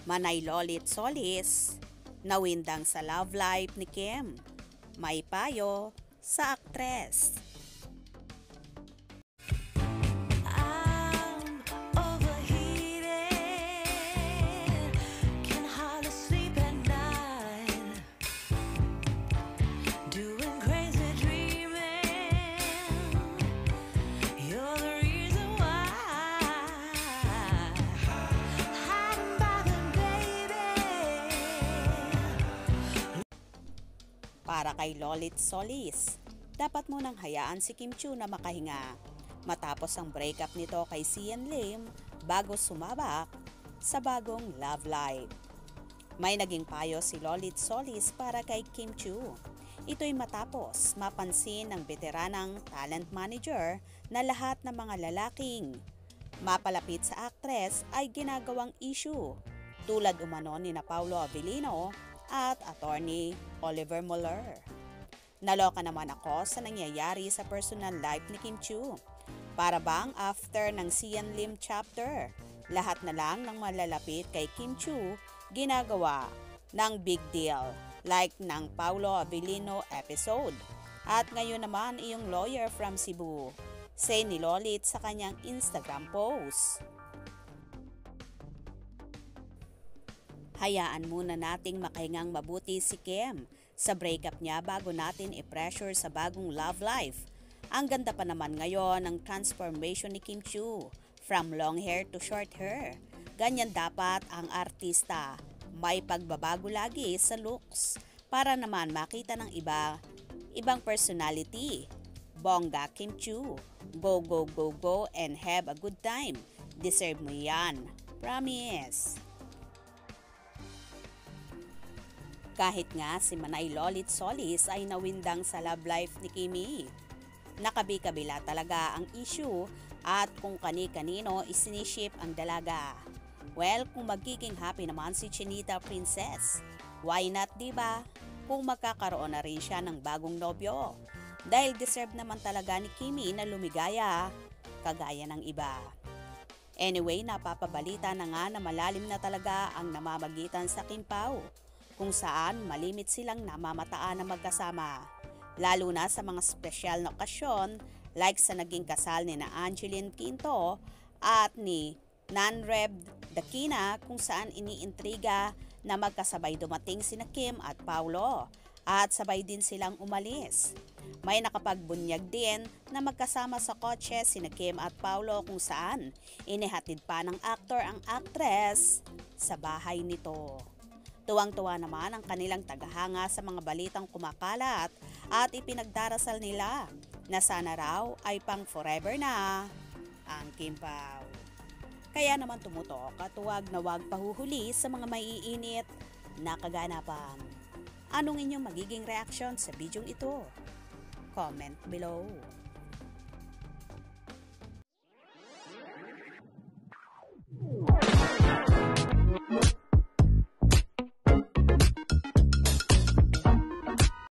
Manay Lolit Solis, nawindang sa love life ni Kim. May payo sa aktres. Para kay Lolit Solis, dapat munang hayaan si Kim Chiu na makahinga matapos ang breakup nito kay Sian Lim bago sumabak sa bagong love life. May naging payo si Lolit Solis para kay Kim Chiu. Ito'y matapos mapansin ng veteranang talent manager na lahat ng mga lalaking mapalapit sa aktres ay ginagawang issue tulad umano ni na Paulo Avellino at attorney Oliver Mueller. Naloka naman ako sa nangyayari sa personal life ni Kim Chiu. Para bang after ng Sian Lim chapter, lahat na lang ng malalapit kay Kim Chiu ginagawa ng big deal like ng Paulo Avellino episode. At ngayon naman iyong lawyer from Cebu, say ni Lolit sa kanyang Instagram post. Hayaan muna nating makahingang mabuti si Kim sa breakup niya bago natin i-pressure sa bagong love life. Ang ganda pa naman ngayon ng transformation ni Kim Chiu from long hair to short hair. Ganyan dapat ang artista. May pagbabago lagi sa looks para naman makita ng ibang personality. Bongga Kim Chiu. Go, go, go, go and have a good time. Deserve mo yan. Promise. Kahit nga si Manay Lolit Solis ay nawindang sa love life ni Kimi. Nakabi-kabila talaga ang issue at kung kani-kanino isiniship ang dalaga. Well, kung magiging happy naman si Chinita Princess, why not diba? Kung magkakaroon na rin siya ng bagong nobyo. Dahil deserve naman talaga ni Kimi na lumigaya, kagaya ng iba. Anyway, napapabalita na nga na malalim na talaga ang namamagitan sa Kim Pao, kung saan malimit silang namamataan na magkasama. Lalo na sa mga espesyal na okasyon like sa naging kasal ni na Angeline Quinto at ni Nanreb Dakina kung saan iniintriga na magkasabay dumating sina Kim at Paulo at sabay din silang umalis. May nakapagbunyag din na magkasama sa kotse sina Kim at Paulo kung saan inihatid pa ng aktor ang aktres sa bahay nito. Tuwang-tuwa naman ang kanilang tagahanga sa mga balitang kumakalat at ipinagdarasal nila na sana raw ay pang forever na ang Kim Pao. Kaya naman tumutok at huwag na huwag pahuhuli sa mga maiinit na kaganapan. Anong inyong magiging reaction sa bidyong ito? Comment below.